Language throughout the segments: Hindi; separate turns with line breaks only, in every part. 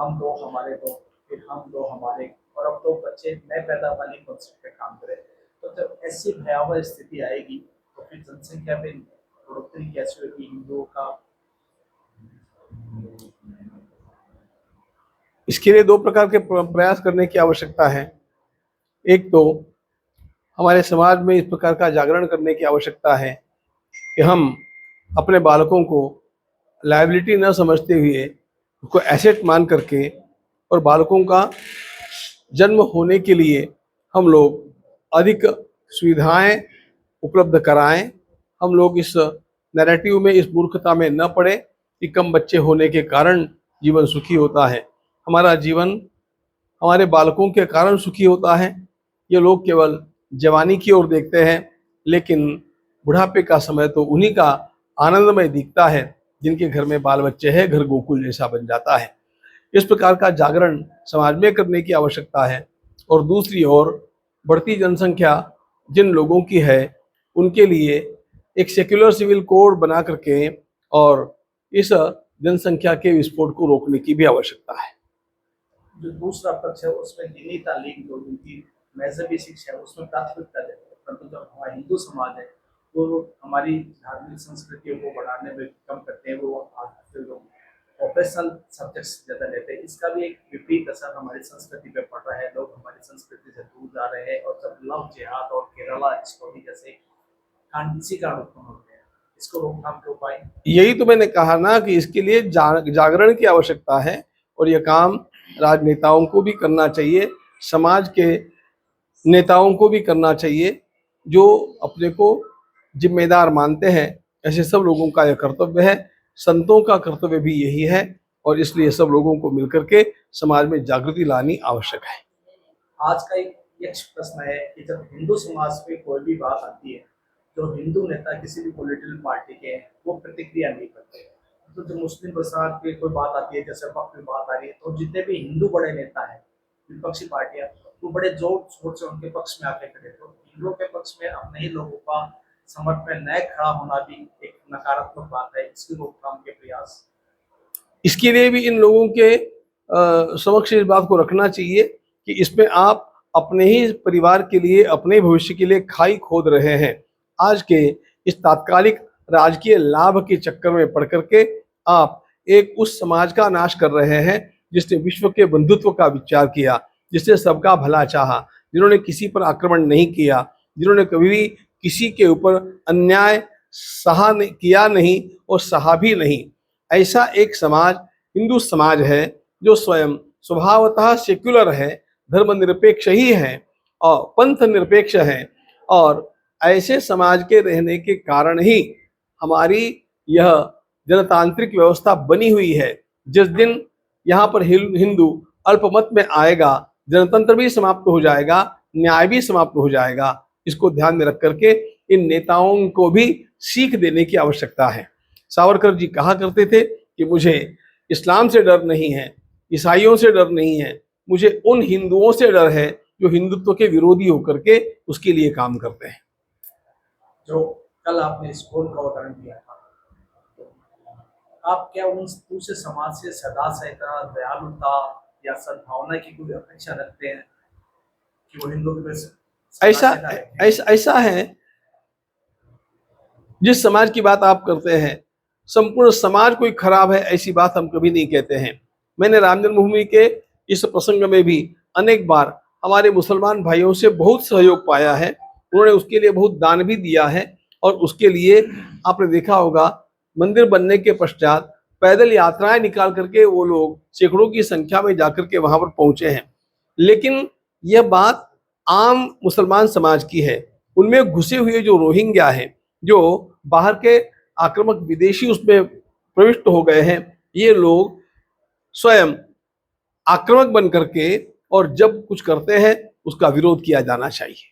हम दो हमारे दो, फिर हम दो हमारे, और अब तो बच्चे नए पैदा वाली कॉन्सेप्ट पे काम करें। तो जब ऐसी भयावह स्थिति आएगी तो फिर जनसंख्या में बढ़ोतरी कैसे होगी हिंदुओं का?
इसके लिए दो प्रकार के प्रयास करने की आवश्यकता है। एक तो हमारे समाज में इस प्रकार का जागरण करने की आवश्यकता है कि हम अपने बालकों को लायबिलिटी न समझते हुए उसको एसेट मान करके और बालकों का जन्म होने के लिए हम लोग अधिक सुविधाएं उपलब्ध कराएं। हम लोग इस नैरेटिव में, इस मूर्खता में न पड़े कि कम बच्चे होने के कारण जीवन सुखी होता है। हमारा जीवन हमारे बालकों के कारण सुखी होता है। ये लोग केवल जवानी की ओर देखते हैं, लेकिन बुढ़ापे का समय तो उन्हीं का आनंदमय दिखता है जिनके घर में बाल बच्चे हैं, घर गोकुल जैसा बन जाता है। इस प्रकार का जागरण समाज में करने की आवश्यकता है। और दूसरी ओर बढ़ती जनसंख्या जिन लोगों की है उनके लिए एक सेक्युलर सिविल कोड बना करके और इस जनसंख्या के विस्फोट को रोकने की भी आवश्यकता है।
जो दूसरा पक्ष है उसमें दीनी तालीम, जो उनकी मजहबी शिक्षा है उसमें प्राथमिकता देते हैं, परंतु जो हमारा हिंदू समाज है वो हमारी धार्मिक संस्कृतियों को बढ़ाने में कम करते हैं। वो आजकल लोग प्रोफेशनल सब्जेक्ट्स ज़्यादा लेते हैं। इसका भी एक विपरीत असर हमारी संस्कृति पे पड़ रहा है। लोग हमारी संस्कृति से दूर जा रहे हैं और जब लव जिहाद और केरला स्टोरी जैसे कांड इसी कारण उत्पन्न होते हैं। इसको रोकथाम के उपाय?
यही तो मैंने कहा ना कि इसके लिए जागरण की आवश्यकता है और यह काम राजनेताओं को भी करना चाहिए, समाज के नेताओं को भी करना चाहिए, जो अपने को जिम्मेदार मानते हैं। ऐसे सब लोगों का यह कर्तव्य है। संतों का कर्तव्य भी यही है और इसलिए सब लोगों को मिलकर के समाज में जागृति लानी आवश्यक है।
आज का एक यक्ष प्रश्न है कि जब हिंदू समाज पे कोई भी बात आती है, जो हिंदू नेता किसी भी पॉलिटिकल पार्टी के हैं वो प्रतिक्रिया नहीं करते। तो जब मुस्लिम प्रसाद पे कोई बात आती है, जैसे वक्त में बात आ रही है, तो जितने भी हिंदू बड़े नेता हैं, विपक्षी पार्टियां, वो बड़े जोर शोर से उनके पक्ष में आके खड़े। तो हिंदुओं के पक्ष में अपने ही लोगों का समर्थन न खड़ा होना भी एक नकारात्मक बात है। इसकी रोकथाम के प्रयास?
इसके लिए भी इन लोगों के समक्ष इस बात को रखना चाहिए कि इसमें आप अपने ही परिवार के लिए, अपने भविष्य के लिए खाई खोद रहे हैं। आज के इस तात्कालिक राजकीय लाभ के चक्कर में पड़ करके आप एक उस समाज का नाश कर रहे हैं जिसने विश्व के बंधुत्व का विचार किया, जिसने सबका भला चाहा, जिन्होंने किसी पर आक्रमण नहीं किया, जिन्होंने कभी भी किसी के ऊपर अन्याय किया नहीं और सहा भी नहीं। ऐसा एक समाज हिंदू समाज है जो स्वयं स्वभावतः सेक्युलर है, धर्मनिरपेक्ष ही है और पंथ निरपेक्ष है। और ऐसे समाज के रहने के कारण ही हमारी यह जनतांत्रिक व्यवस्था बनी हुई है। जिस दिन यहाँ पर हिंदू अल्पमत में आएगा, जनतंत्र भी समाप्त हो जाएगा, न्याय भी समाप्त हो जाएगा। इसको ध्यान में रख करके इन नेताओं को भी सीख देने की आवश्यकता है। सावरकर जी कहा करते थे कि मुझे इस्लाम से डर नहीं है, ईसाइयों से डर नहीं है, मुझे उन हिंदुओं से डर है जो हिंदुत्व के विरोधी होकर के उसके लिए काम करते हैं।
जो कल आपने स्कूल का उदाहरण दिया था, आप क्या उन दूसरे समाज से सदा सहिता, दयालुता या सद्भावना की कोई अपेक्षा रखते हैं कि वो हिंदुओं के
ऐसा है जिस समाज की बात आप करते हैं, संपूर्ण समाज कोई खराब है ऐसी बात हम कभी नहीं कहते हैं। मैंने राम जन्मभूमि के इस प्रसंग में भी अनेक बार हमारे मुसलमान भाइयों से बहुत सहयोग पाया है। उन्होंने उसके लिए बहुत दान भी दिया है और उसके लिए आपने देखा होगा मंदिर बनने के पश्चात पैदल यात्राएं निकाल करके वो लोग सैकड़ों की संख्या में जाकर के वहां पर पहुंचे हैं। लेकिन यह बात आम मुसलमान समाज की है। उनमें घुसे हुए जो रोहिंग्या हैं, जो बाहर के आक्रामक विदेशी उसमें प्रविष्ट हो गए हैं, ये लोग स्वयं आक्रामक बन करके और जब कुछ करते हैं उसका विरोध किया जाना चाहिए।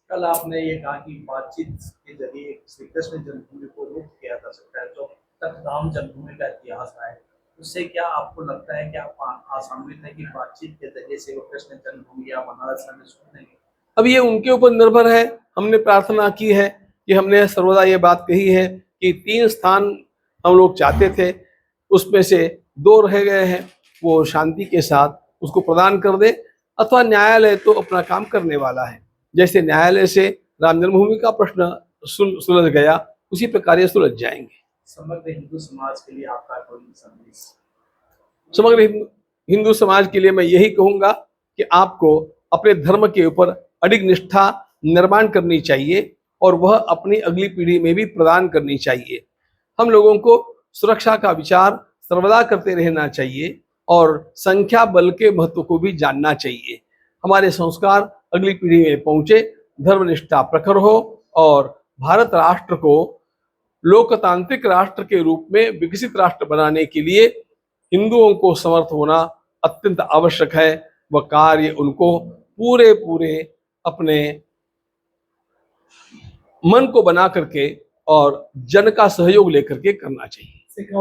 कल आपने ये कहा कि बातचीत के जरिए श्री कृष्ण जन्मभूमि को मुक्त किया जा सकता है, जो तकधाम जन्मभूमि का इतिहास है, उससे क्या आपको लगता है कि आप आसान्वित है कि बातचीत के जरिए से वो कृष्ण जन्मभूमि या बनारस में सुनेंगे?
अब ये उनके ऊपर निर्भर है। हमने प्रार्थना की है कि हमने सर्वदा ये बात कही है कि 3 स्थान हम लोग चाहते थे, उसमें से 2 रह गए हैं। वो शांति के साथ उसको प्रदान कर दे, अथवा न्यायालय तो अपना काम करने वाला है। जैसे न्यायालय से राम जन्मभूमि का प्रश्न सुलझ गया, उसी प्रकार ये सुलझ जाएंगे।
समग्र हिंदू समाज के लिए आपका कोई संदेश?
समग्र हिंदू समाज के लिए मैं यही कहूंगा कि आपको अपने धर्म के ऊपर अडिग निष्ठा निर्माण करनी चाहिए और वह अपनी अगली पीढ़ी में भी प्रदान करनी चाहिए। हम लोगों को सुरक्षा का विचार सर्वदा करते रहना चाहिए और संख्या बल के महत्व को भी जानना चाहिए। हमारे संस्कार अगली पीढ़ी में पहुंचे, धर्मनिष्ठा प्रखर हो और भारत राष्ट्र को लोकतांत्रिक राष्ट्र के रूप में विकसित राष्ट्र बनाने के लिए हिंदुओं को समर्थ होना अत्यंत आवश्यक है। वह कार्य उनको पूरे पूरे अपने मन को बना करके और जन का सहयोग लेकर के करना चाहिए।